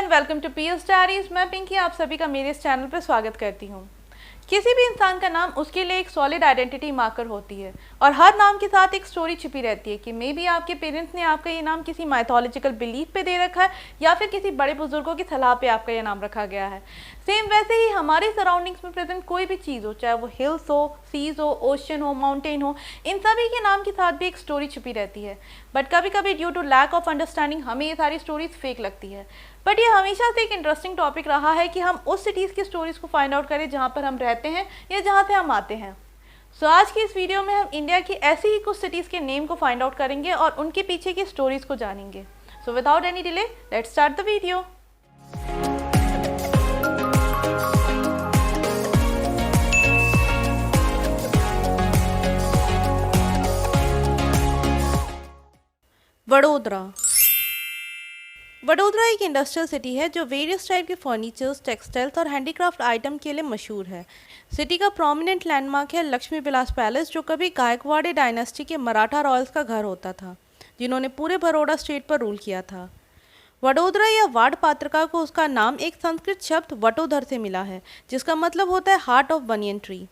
And welcome to PS diaries. मैं पिंकी आप सभी का मेरे इस चैनल पर स्वागत करती हूँ। किसी भी इंसान का नाम उसके लिए एक सॉलिड आइडेंटिटी मार्कर होती है और हर नाम के साथ एक स्टोरी छिपी रहती है कि मे बी आपके पेरेंट्स ने आपका ये नाम किसी माइथोलॉजिकल बिलीफ पे दे रखा है या फिर किसी बड़े बुजुर्गों की सलाह पे आपका ये नाम रखा गया है। सेम वैसे ही हमारे सराउंडिंग्स में प्रेजेंट कोई भी चीज़ हो, चाहे वो हिल्स हो, सीज हो, ओशन हो, माउंटेन हो, इन सभी के नाम के साथ भी एक स्टोरी छिपी रहती है। बट कभी कभी due to lack of understanding हमें ये सारी स्टोरीज फेक लगती है। बट ये हमेशा से एक इंटरेस्टिंग टॉपिक रहा है कि हम उस सिटीज़ की स्टोरीज को फाइंड आउट करें जहाँ पर हम रहते हैं या जहाँ से हम आते हैं। सो आज की इस वीडियो में हम इंडिया की ऐसी ही कुछ सिटीज़ के नेम को फाइंड आउट करेंगे और उनके पीछे की स्टोरीज को जानेंगे। So without any delay let's start the video. Vadodara. Vadodara एक इंडस्ट्रियल सिटी है जो वेरियस टाइप के फर्नीचर्स, टेक्सटाइल्स और हैंडीक्राफ्ट आइटम के लिए मशहूर है। सिटी का प्रोमिनेंट लैंडमार्क है लक्ष्मी विलास पैलेस, जो कभी गायकवाड़ी डायनेस्टी के मराठा रॉयल्स का घर होता था, जिन्होंने पूरे बड़ौदा स्टेट पर रूल किया था। वडोदरा या वाड पात्रिका को उसका नाम एक संस्कृत शब्द वटोदर से मिला है, जिसका मतलब होता है हार्ट ऑफ बनियन ट्री।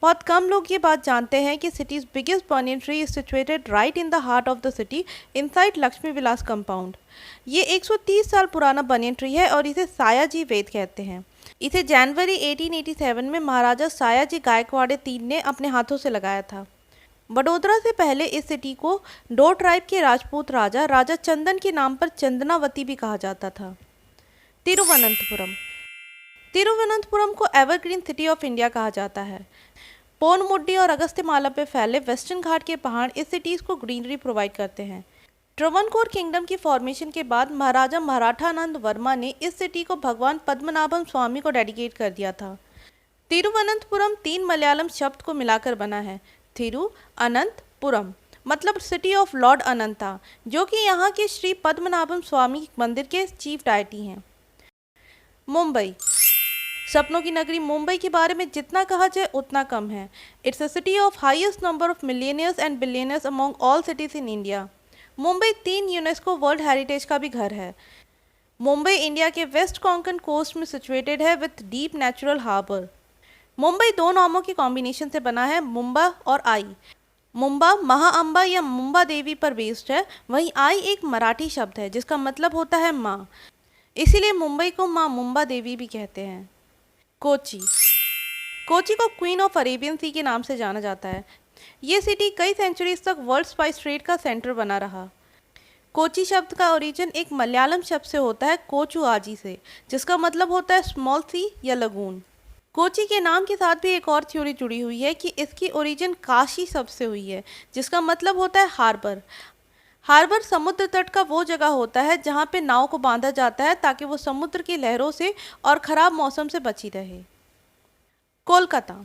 बहुत कम लोग ये बात जानते हैं कि cities biggest banyan tree is situated right in the heart of the city inside Lakshmi Vilas compound. ये 130 साल पुराना बनियन ट्री है और इसे सायाजी वेद कहते हैं। इसे जनवरी 1887 में महाराजा सायाजी गायकवाड़ III ने अपने हाथों से लगाया था। वडोदरा से पहले इस सिटी को डो ट्राइब के राजपूत राजा चंदन के नाम पर चंदनावती भी कहा जाता था। तिरुवनंतपुरम। तिरुवनंतपुरम को एवरग्रीन सिटी ऑफ इंडिया कहा जाता है। पोनमुड्डी और अगस्त्यमाला पे फैले वेस्टर्न घाट के पहाड़ इस सिटीज़ को ग्रीनरी प्रोवाइड करते हैं। ट्रवनकोर किंगडम की फॉर्मेशन के बाद महाराजा मराठानंद वर्मा ने इस सिटी को भगवान पद्मनाभम स्वामी को डेडिकेट कर दिया था। तिरुवनंतपुरम 3 मलयालम शब्द को मिलाकर बना है। थिरु अनंतपुरम मतलब सिटी ऑफ लॉर्ड अनंता, जो कि यहाँ के श्री पद्मनाभम स्वामी मंदिर के चीफ डायटी हैं। मुंबई। सपनों की नगरी मुंबई के बारे में जितना कहा जाए उतना कम है। It's a city of highest number of millionaires and billionaires among all cities in India. Mumbai 3 UNESCO world heritage का भी घर है। मुंबई इंडिया के वेस्ट कोंकण कोस्ट में सिचुएटेड है with deep natural harbour. Mumbai 2 नामों के कॉम्बिनेशन से बना है, मुंबा और आई। मुंबा महाअंबा या मुंबा देवी पर बेस्ड है, वहीं आई एक मराठी शब्द है जिसका मतलब होता है माँ, इसीलिए मुंबई को माँ मुंबा देवी भी कहते हैं। कोची। कोची को क्वीन ऑफ अरेबियन सी के नाम से जाना जाता है। ये सिटी कई सेंचुरीज तक वर्ल्ड स्पाइस ट्रेड का सेंटर बना रहा। कोची शब्द का ओरिजिन एक मलयालम शब्द से होता है, कोचू आजी से, जिसका मतलब होता है स्मॉल सी या लगून। कोची के नाम के साथ भी एक और थ्योरी जुड़ी हुई है कि इसकी ओरिजिन काशी शब्द से हुई है, जिसका मतलब होता है हार्बर। हार्बर समुद्र तट का वो जगह होता है जहाँ पे नाव को बांधा जाता है ताकि वो समुद्र की लहरों से और ख़राब मौसम से बची रहे। Kolkata.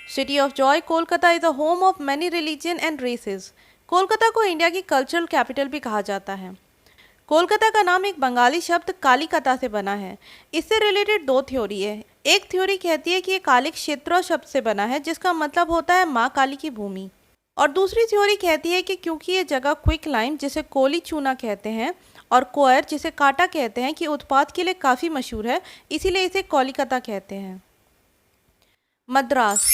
City of joy Kolkata is a home of many religion and races. Kolkata को इंडिया की कल्चरल कैपिटल भी कहा जाता है। कोलकाता का नाम एक बंगाली शब्द कालिकता से बना है। इससे रिलेटेड 2 थ्योरी है। एक थ्योरी कहती है कि ये कालिक क्षेत्र शब्द से बना है, जिसका मतलब होता है माँ काली की भूमि। और दूसरी थ्योरी कहती है कि क्योंकि ये जगह क्विक लाइम जिसे कोली चूना कहते हैं और कोयर जिसे काटा कहते हैं कि उत्पाद के लिए काफ़ी मशहूर है, इसीलिए इसे कोलकाता कहते हैं। Madras.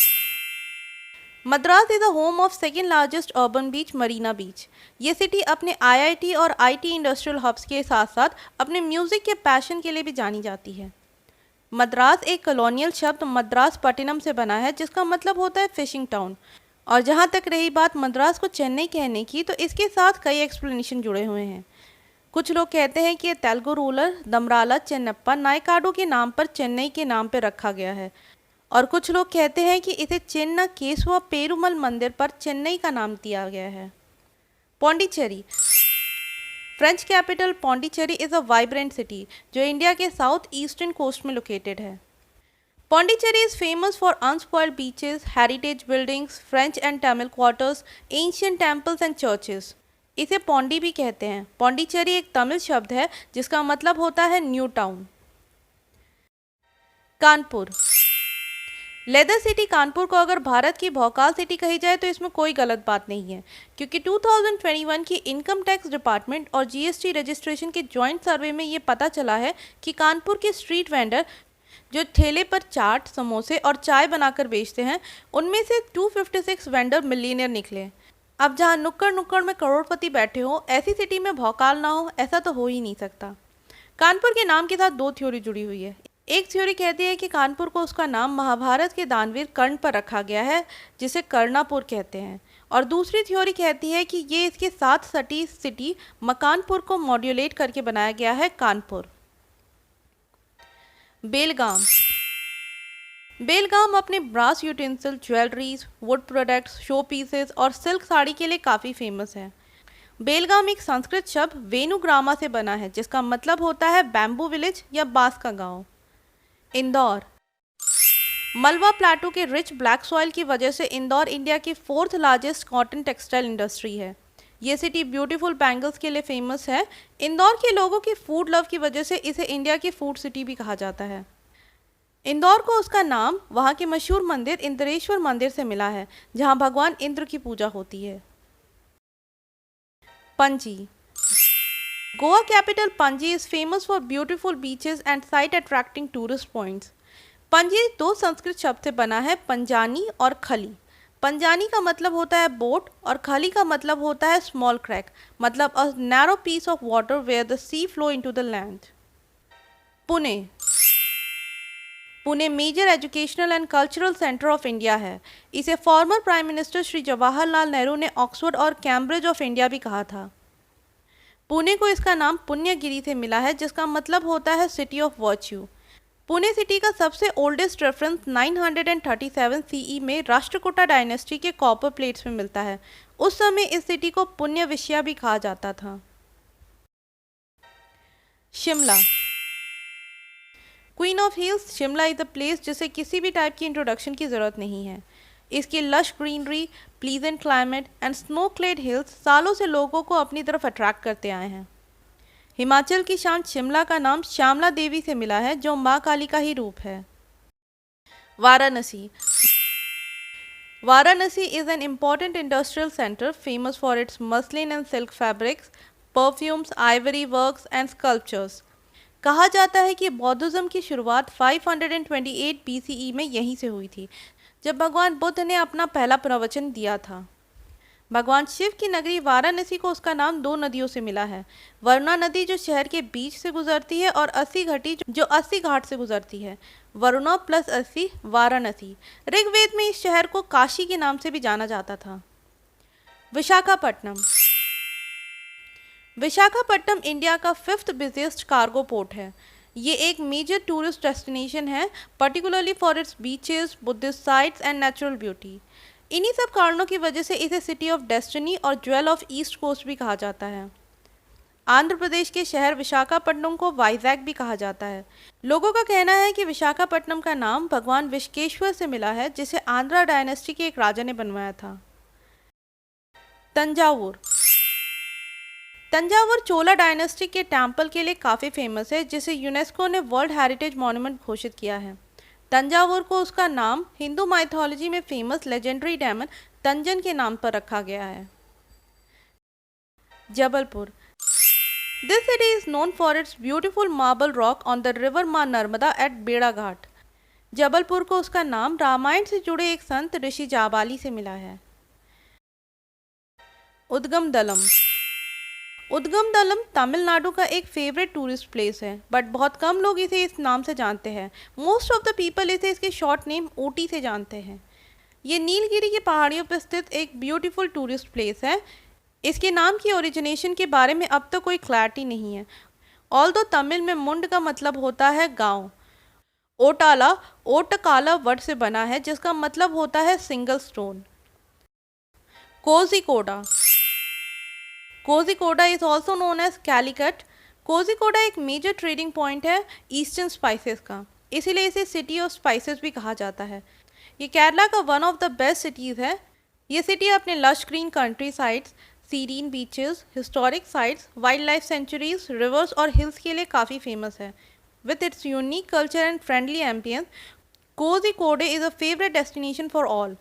Madras is the home of second largest urban beach, Marina beach. ये सिटी अपने IIT और IT इंडस्ट्रियल हब्स के साथ साथ अपने म्यूज़िक के पैशन के लिए भी जानी जाती है। मद्रास एक कॉलोनियल शब्द मद्रास पट्टिनम से बना है, जिसका मतलब होता है फिशिंग टाउन। और जहाँ तक रही बात मद्रास को चेन्नई कहने की, तो इसके साथ कई एक्सप्लेनेशन जुड़े हुए हैं। कुछ लोग कहते हैं कि तेलुगु रूलर दमराला चेन्नप्पा नायकाडू के नाम पर चेन्नई के नाम पर रखा गया है, और कुछ लोग कहते हैं कि इसे चेन्ना केसवा पेरुमल मंदिर पर चेन्नई का नाम दिया गया है। Pondicherry. French capital Pondicherry is a vibrant city जो इंडिया के साउथ ईस्टर्न कोस्ट में लोकेटेड है। Pondicherry is famous for unspoiled beaches, heritage buildings, French and Tamil quarters, ancient temples and churches. इसे पौंडी भी कहते हैं। पौंडीचेरी एक तमिल शब्द है जिसका मतलब होता है new town. Kanpur. Leather city Kanpur को अगर भारत की भौकाल सिटी कही जाए तो इसमें कोई गलत बात नहीं है, क्योंकि 2021 की इनकम टैक्स डिपार्टमेंट और जीएसटी रजिस्ट्रेशन के जॉइंट सर्वे में ये पता चला है कि कानपुर के स्ट्रीट वेंडर जो ठेले पर चाट, समोसे और चाय बनाकर बेचते हैं, उनमें से 256 वेंडर मिलियनियर निकले। अब जहाँ नुक्कड़ नुक्कड़ में करोड़पति बैठे हो, ऐसी सिटी में भौकाल ना हो, ऐसा तो हो ही नहीं सकता। कानपुर के नाम के साथ दो थ्योरी जुड़ी हुई है। एक थ्योरी कहती है कि कानपुर को उसका नाम महाभारत के दानवीर कर्ण पर रखा गया है, जिसे कर्णापुर कहते हैं। और दूसरी थ्योरी कहती है कि ये इसके साथ सटी सिटी मकानपुर को मॉड्यूलेट करके बनाया गया है कानपुर। बेलगाम। बेलगाम अपने brass utensil, jewelleries, wood products, show pieces और सिल्क साड़ी के लिए काफ़ी फेमस है। बेलगाम एक संस्कृत शब्द वेनुग्रामा से बना है, जिसका मतलब होता है बैम्बू विलेज या बांस का गांव। इंदौर। मलवा प्लाटू के रिच ब्लैक सॉइल की वजह से इंदौर इंडिया की 4th largest cotton textile industry है। ये सिटी ब्यूटीफुल बैंगल्स के लिए फेमस है। इंदौर के लोगों की फूड लव की वजह से इसे इंडिया की फूड सिटी भी कहा जाता है। इंदौर को उसका नाम वहाँ के मशहूर मंदिर इंद्रेश्वर मंदिर से मिला है, जहाँ भगवान इंद्र की पूजा होती है। Panaji. Goa capital Panaji is famous for beautiful beaches and site attracting tourist points. Panaji दो संस्कृत शब्द से बना है, पंजानी और खली। पंजानी का मतलब होता है बोट और खली का मतलब होता है स्मॉल क्रैक, मतलब a narrow piece of water where the sea flow into the land. Pune. Pune major educational and cultural centre of India है। इसे former prime minister Shri Jawaharlal Nehru ने ऑक्सफोर्ड और कैम्ब्रिज ऑफ इंडिया भी कहा था। पुणे को इसका नाम पुण्यगिरी से मिला है, जिसका मतलब होता है city of virtue. Pune city का सबसे ओल्डेस्ट रेफरेंस 937 सीई में राष्ट्रकूटा डायनेस्टी के कॉपर प्लेट्स में मिलता है। उस समय इस सिटी को पुण्य विषया भी कहा जाता था। Shimla. Queen of hills Shimla is a place जिसे किसी भी टाइप की इंट्रोडक्शन की ज़रूरत नहीं है। इसकी lush greenery, pleasant climate and snow clad hills सालों से लोगों को अपनी तरफ अट्रैक्ट करते आए हैं। हिमाचल की शान शिमला का नाम श्यामला देवी से मिला है, जो माँ काली का ही रूप है। Varanasi. Varanasi is an important industrial centre famous for it's muslin and silk fabrics, perfumes, Ivory works and sculptures. कहा जाता है कि बौद्धिज्म की शुरुआत 528 बीसीई में यहीं से हुई थी, जब भगवान बुद्ध ने अपना पहला प्रवचन दिया था। भगवान शिव की नगरी वाराणसी को उसका नाम दो नदियों से मिला है। वरुणा नदी जो शहर के बीच से गुजरती है और अस्सी घाटी जो 80 घाट से गुजरती है। वरुणा प्लस 80 वाराणसी। ऋग्वेद में इस शहर को काशी के नाम से भी जाना जाता था। विशाखापट्टनम। विशाखापट्टनम इंडिया का 5th बिजिएस्ट कार्गो पोर्ट है। ये एक मेजर टूरिस्ट डेस्टिनेशन है, particularly for its beaches, Buddhist sites and natural beauty. इन्हीं सब कारणों की वजह से इसे सिटी ऑफ डेस्टिनी और ज्वेल ऑफ ईस्ट कोस्ट भी कहा जाता है। आंध्र प्रदेश के शहर विशाखापट्टनम को वाइजैक भी कहा जाता है। लोगों का कहना है कि विशाखापट्टनम का नाम भगवान विश्वेश्वर से मिला है, जिसे आंध्रा डायनेस्टी के एक राजा ने बनवाया था। तंजावुर। तंजावुर चोला डायनेस्टी के टेम्पल के लिए काफ़ी फेमस है, जिसे यूनेस्को ने वर्ल्ड हेरिटेज मॉन्यूमेंट घोषित किया है। तंजावुर को उसका नाम हिंदू माइथोलॉजी में फेमस लेजेंडरी डेमन तंजन के नाम पर रखा गया है। Jabalpur. This city is known for its beautiful marble rock on the river मां नर्मदा एट बेड़ा घाट। जबलपुर को उसका नाम रामायण से जुड़े एक संत ऋषि जाबाली से मिला है। उद्गम दलम। उद्गम दलम तमिलनाडु का एक फेवरेट टूरिस्ट प्लेस है, बट बहुत कम लोग इसे इस नाम से जानते हैं। मोस्ट ऑफ द पीपल इसे इसके शॉर्ट नेम ऊटी से जानते हैं। ये नीलगिरी की पहाड़ियों पर स्थित एक ब्यूटीफुल टूरिस्ट प्लेस है। इसके नाम की ओरिजिनेशन के बारे में अब तक कोई क्लैरिटी नहीं है। ऑल्दो तमिल में मुंड का मतलब होता है गांव। ओटाला ओटकाला वर्ड से बना है, जिसका मतलब होता है single stone. Kozhikode. Kozhikode is also known as Calicut. Kozhikode एक मेजर ट्रेडिंग पॉइंट है ईस्टर्न स्पाइसेस का, इसीलिए इसे सिटी ऑफ स्पाइसेस भी कहा जाता है। ये केरला का one of the best cities है। ये सिटी अपने lush green country sides, serene beaches, historic sites, wild life sanctuaries, rivers और हिल्स के लिए काफ़ी फेमस है। With its unique culture and friendly ambience, Kozhikode is a favourite destination for all.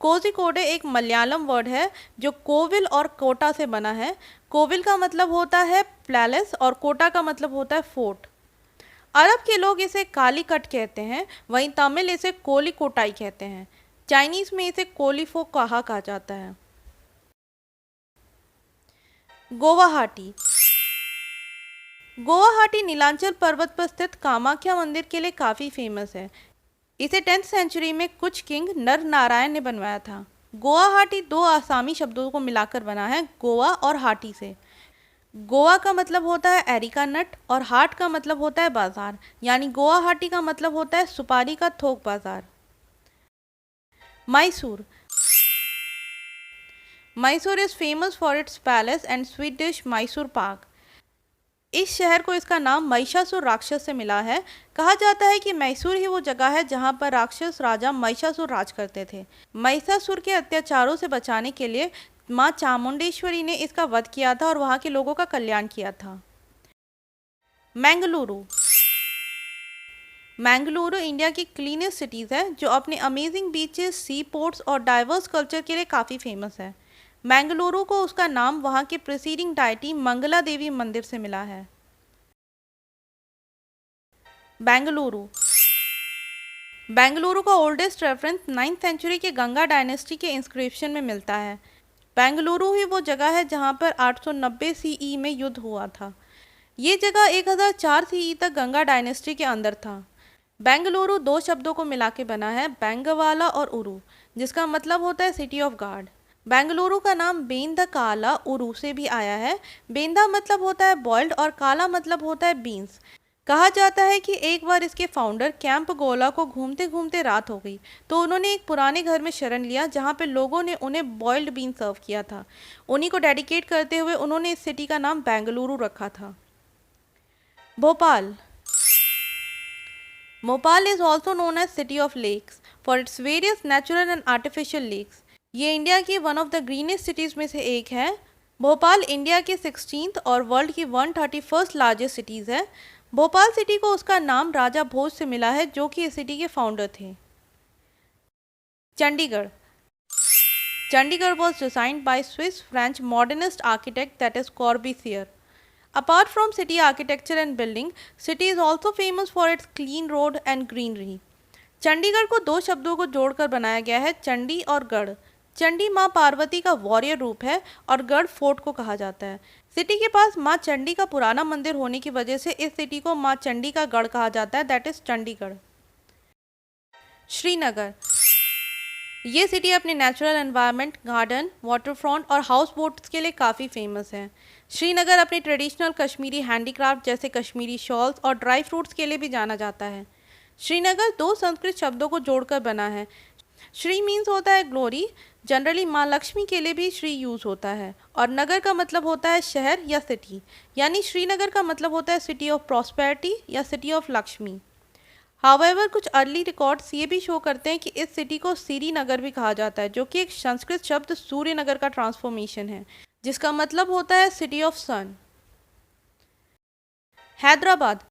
Kozhikode एक Malayalam word है जो कोविल और कोटा से बना है। कोविल का मतलब होता है पैलेस और कोटा का मतलब होता है फोर्ट। अरब के लोग इसे कालीकट कहते हैं, वहीं तमिल इसे कोलिकोटाई कहते हैं। चाइनीज़ में इसे कोलिफो कहा जाता है। गुवाहाटी। गुवाहाटी नीलांचल पर्वत पर स्थित कामाख्या मंदिर के लिए काफ़ी फेमस है। इसे 10th सेंचुरी में कुछ किंग नर नारायण ने बनवाया था। गुवाहाटी दो आसामी शब्दों को मिलाकर बना है, गोवा और हाटी से। गोवा का मतलब होता है एरिका नट और हाट का मतलब होता है बाजार, यानी गुवाहाटी का मतलब होता है सुपारी का थोक बाजार। Mysore. Mysore is famous for it's palace and sweet dish Mysore pak. इस शहर को इसका नाम महिषासुर राक्षस से मिला है। कहा जाता है कि मैसूर ही वो जगह है जहाँ पर राक्षस राजा महिषासुर राज करते थे। महिषासुर के अत्याचारों से बचाने के लिए माँ चामुंडेश्वरी ने इसका वध किया था और वहाँ के लोगों का कल्याण किया था। बेंगलुरु। बेंगलुरु इंडिया की क्लीनेस्ट सिटीज़ है जो अपने अमेजिंग बीचेस, सी पोर्ट्स और डाइवर्स कल्चर के लिए काफ़ी फेमस है। बेंगलुरु को उसका नाम वहाँ के प्रीसीडिंग डायटी मंगला देवी मंदिर से मिला है। बेंगलुरु। बेंगलुरु का ओल्डेस्ट रेफरेंस 9th सेंचुरी के गंगा डायनेस्टी के इंस्क्रिप्शन में मिलता है। बेंगलुरु ही वो जगह है जहाँ पर 890 CE में युद्ध हुआ था। ये जगह 1004 CE तक गंगा डायनेस्टी के अंदर था। बेंगलुरु दो शब्दों को मिला के बना है, बेंगवाला और उरू, जिसका मतलब होता है सिटी ऑफ गॉड। बेंगलुरु का नाम बेंदा काला उरू से भी आया है। बेंदा मतलब होता है बॉइल्ड और काला मतलब होता है बीन्स। कहा जाता है कि एक बार इसके फाउंडर कैंप गोला को घूमते घूमते रात हो गई तो उन्होंने एक पुराने घर में शरण लिया जहां पे लोगों ने उन्हें बॉइल्ड बीन सर्व किया था। उन्हीं को डेडिकेट करते हुए उन्होंने इस सिटी का नाम बेंगलुरु रखा था। Bhopal. Bhopal is also known as city of lakes for its various natural and artificial lakes. ये इंडिया की one of the greenest cities में से एक है। भोपाल इंडिया की 16th और वर्ल्ड की 131st लार्जेस्ट सिटीज़ है। भोपाल सिटी को उसका नाम राजा भोज से मिला है जो कि इस सिटी के फाउंडर थे। Chandigarh. Chandigarh was designed by Swiss French modernist architect that is Corbusier. Apart from city architecture and building, city is also famous for its clean road and greenery. Chandigarh को दो शब्दों को जोड़कर बनाया गया है, चंडी और गढ़। चंडी माँ पार्वती का वॉरियर रूप है और गढ़ फोर्ट को कहा जाता है। सिटी के पास माँ चंडी का पुराना मंदिर होने की वजह से इस सिटी को माँ चंडी का गढ़ कहा जाता है, दैट इज चंडीगढ़। श्रीनगर। ये सिटी अपने नेचुरल एनवायरनमेंट, गार्डन, वाटरफ्रंट और हाउस बोट्स के लिए काफ़ी फेमस है। श्रीनगर अपने ट्रेडिशनल कश्मीरी हैंडीक्राफ्ट जैसे कश्मीरी शॉल्स और ड्राई फ्रूट्स के लिए भी जाना जाता है। श्रीनगर दो संस्कृत शब्दों को जोड़कर बना है। श्री मीन्स होता है ग्लोरी, जनरली माँ लक्ष्मी के लिए भी श्री यूज़ होता है, और नगर का मतलब होता है शहर या सिटी, यानी श्रीनगर का मतलब होता है सिटी ऑफ प्रॉस्पेरिटी या सिटी ऑफ लक्ष्मी। हावेवर कुछ अर्ली रिकॉर्ड्स ये भी शो करते हैं कि इस सिटी को श्रीनगर भी कहा जाता है, जो कि एक संस्कृत शब्द सूर्यनगर का ट्रांसफॉर्मेशन है, जिसका मतलब होता है city of sun. Hyderabad.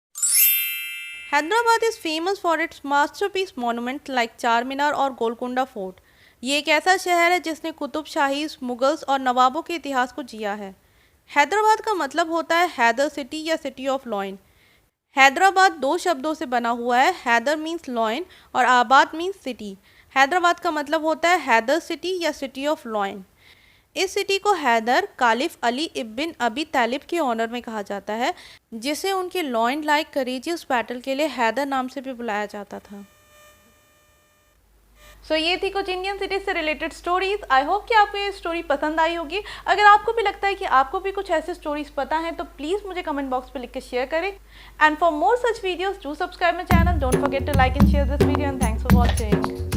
Hyderabad is famous for its masterpiece monument like Charminar और गोलकुंडा फोर्ट। ये एक ऐसा शहर है जिसने कुतुब शाहीज, मुगल्स और नवाबों के इतिहास को जिया है। हैदराबाद का मतलब होता है हैदर सिटी या सिटी ऑफ लॉइन। हैदराबाद दो शब्दों से बना हुआ है, हैदर मीन्स लॉइन और आबाद मीन्स सिटी। हैदराबाद का मतलब होता है हैदर सिटी या सिटी ऑफ लॉइन। इस सिटी को हैदर कालिफ अली इब्न अबी तालिब के ऑनर में कहा जाता है, जिसे उनके लॉइन लाइक करेजियस बैटल के लिए हैदर नाम से भी बुलाया जाता था। ये थी कुछ इंडियन सिटीज से रिलेटेड स्टोरीज। आई होप कि आपको ये स्टोरी पसंद आई होगी। अगर आपको भी लगता है कि आपको भी कुछ ऐसे स्टोरीज पता हैं तो प्लीज़ मुझे कमेंट बॉक्स पे लिख के शेयर करें। And for more such videos do subscribe my channel. Don't forget to like and share this video and thanks for watching.